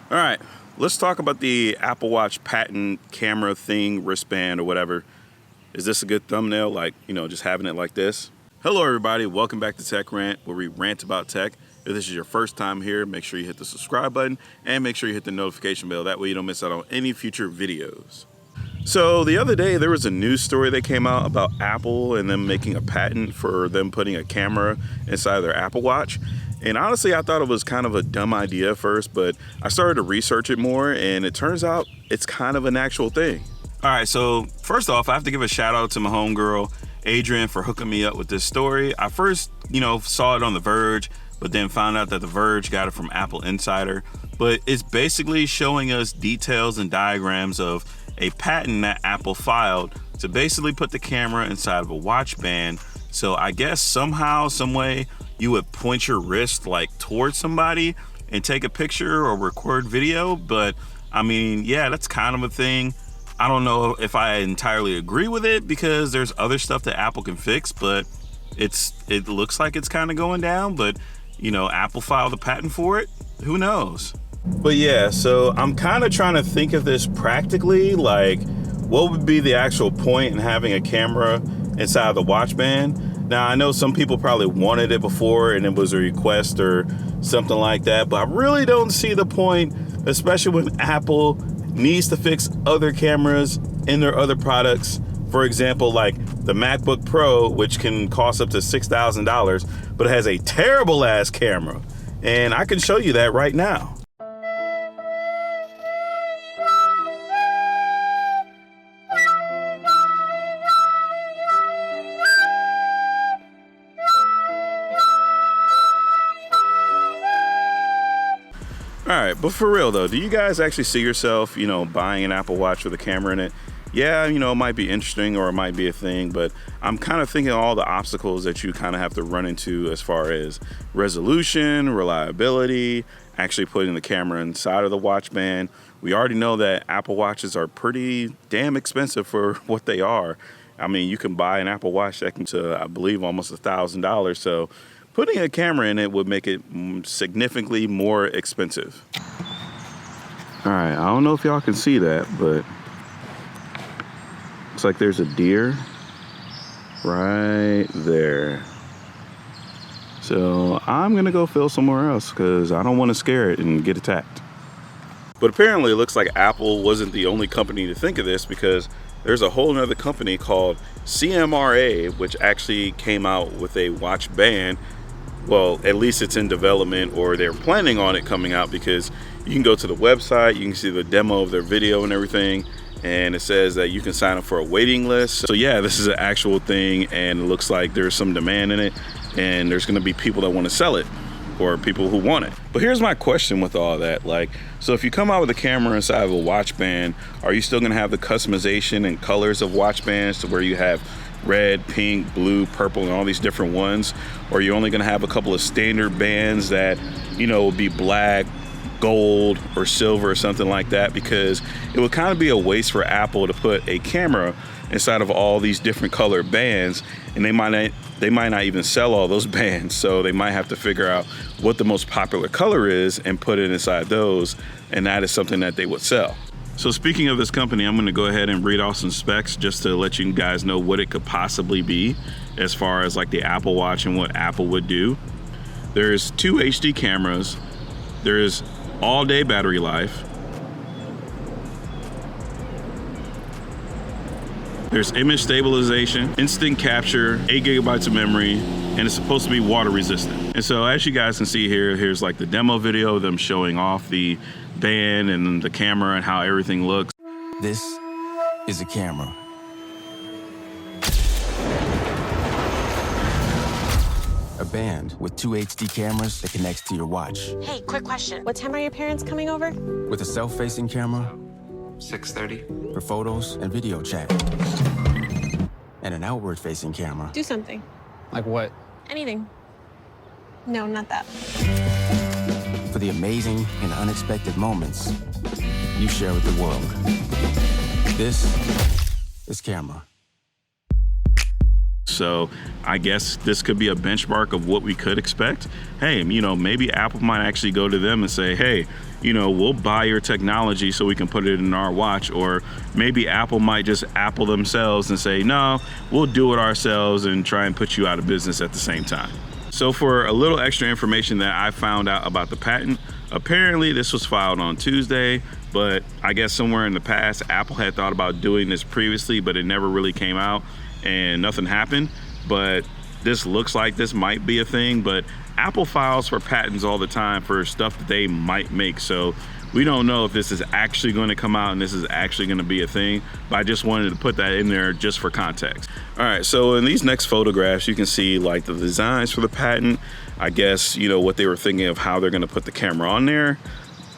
All right, let's talk about the Apple Watch patent camera thing, wristband or whatever. Is this a good thumbnail? Like, just having it like this? Hello everybody, welcome back to Tech Rant, where we rant about tech. If this is your first time here, make sure you hit the subscribe button and make sure you hit the notification bell. That way you don't miss out on any future videos. So the other day there was a news story that came out about Apple and them making a patent for them putting a camera inside their Apple Watch. And honestly, I thought it was kind of a dumb idea at first, but I started to research it more and it turns out it's kind of an actual thing. All right, so first off, I have to give a shout out to my homegirl, Adrian, for hooking me up with this story. I first, saw it on The Verge, but then found out that The Verge got it from Apple Insider. But it's basically showing us details and diagrams of a patent that Apple filed to basically put the camera inside of a watch band. So I guess somehow, some way, you would point your wrist like towards somebody and take a picture or record video. But I mean, yeah, that's kind of a thing. I don't know if I entirely agree with it because there's other stuff that Apple can fix, but it looks like it's kind of going down. But Apple filed a patent for it. Who knows? But yeah, so I'm kind of trying to think of this practically, like what would be the actual point in having a camera inside of the watch band? Now, I know some people probably wanted it before and it was a request or something like that, but I really don't see the point, especially when Apple needs to fix other cameras in their other products. For example, like the MacBook Pro, which can cost up to $6,000, but it has a terrible ass camera. And I can show you that right now. All right, but for real though, do you guys actually see yourself, buying an Apple Watch with a camera in it? Yeah, it might be interesting or it might be a thing, but I'm kind of thinking all the obstacles that you kind of have to run into as far as resolution, reliability, actually putting the camera inside of the watch band. We already know that Apple Watches are pretty damn expensive for what they are. I mean, you can buy an Apple Watch that can to, I believe, almost $1,000. So putting a camera in it would make it significantly more expensive. All right, I don't know if y'all can see that, but looks like there's a deer right there. So I'm gonna go film somewhere else because I don't want to scare it and get attacked. But apparently it looks like Apple wasn't the only company to think of this, because there's a whole nother company called CMRA, which actually came out with a watch band. Well, at least it's in development, or they're planning on it coming out, because you can go to the website, you can see the demo of their video and everything, and it says that you can sign up for a waiting list. So yeah, this is an actual thing, and it looks like there's some demand in it, and there's gonna be people that want to sell it, or people who want it. But here's my question with all that. So if you come out with a camera inside of a watch band, are you still gonna have the customization and colors of watch bands to where you have red, pink, blue, purple, and all these different ones? Or are you only gonna have a couple of standard bands that, will be black, gold, or silver or something like that? Because it would kind of be a waste for Apple to put a camera inside of all these different color bands, and they might not even sell all those bands. So they might have to figure out what the most popular color is and put it inside those, and that is something that they would sell. So speaking of this company, I'm gonna go ahead and read off some specs just to let you guys know what it could possibly be as far as like the Apple Watch and what Apple would do. There's 2 HD cameras. There's all-day battery life. There's image stabilization, instant capture, 8 gigabytes of memory, and it's supposed to be water resistant. And so as you guys can see here, here's like the demo video of them showing off the band and the camera and how everything looks. This is a camera. A band with 2 HD cameras that connects to your watch. Hey, quick question. What time are your parents coming over? With a self-facing camera, 6:30. for photos and video chat. And an outward-facing camera. Do something. Like what? Anything. No, not that. For the amazing and unexpected moments you share with the world. This is camera. So I guess this could be a benchmark of what we could expect. Hey, you know, maybe Apple might actually go to them and say, hey, you know, we'll buy your technology so we can put it in our watch. Or maybe Apple might just Apple themselves and say, no, we'll do it ourselves and try and put you out of business at the same time. So for a little extra information that I found out about the patent, apparently this was filed on Tuesday, but I guess somewhere in the past, Apple had thought about doing this previously, but it never really came out and nothing happened. But this looks like this might be a thing, but Apple files for patents all the time for stuff that they might make. So we don't know if this is actually going to come out and this is actually going to be a thing, but I just wanted to put that in there just for context. All right, so in these next photographs, you can see like the designs for the patent. I guess, you know, what they were thinking of how they're going to put the camera on there.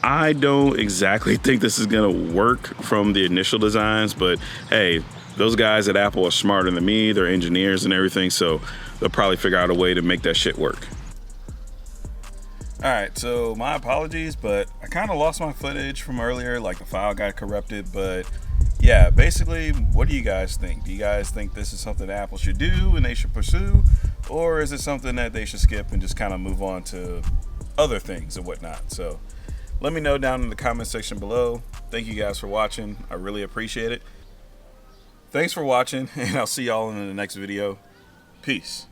I don't exactly think this is going to work from the initial designs, but hey, those guys at Apple are smarter than me. They're engineers and everything, so they'll probably figure out a way to make that shit work. All right, so my apologies, but I kind of lost my footage from earlier, like the file got corrupted, but yeah, basically, what do you guys think? Do you guys think this is something that Apple should do and they should pursue, or is it something that they should skip and just kind of move on to other things and whatnot? So let me know down in the comment section below. Thank you guys for watching. I really appreciate it. Thanks for watching, and I'll see y'all in the next video. Peace.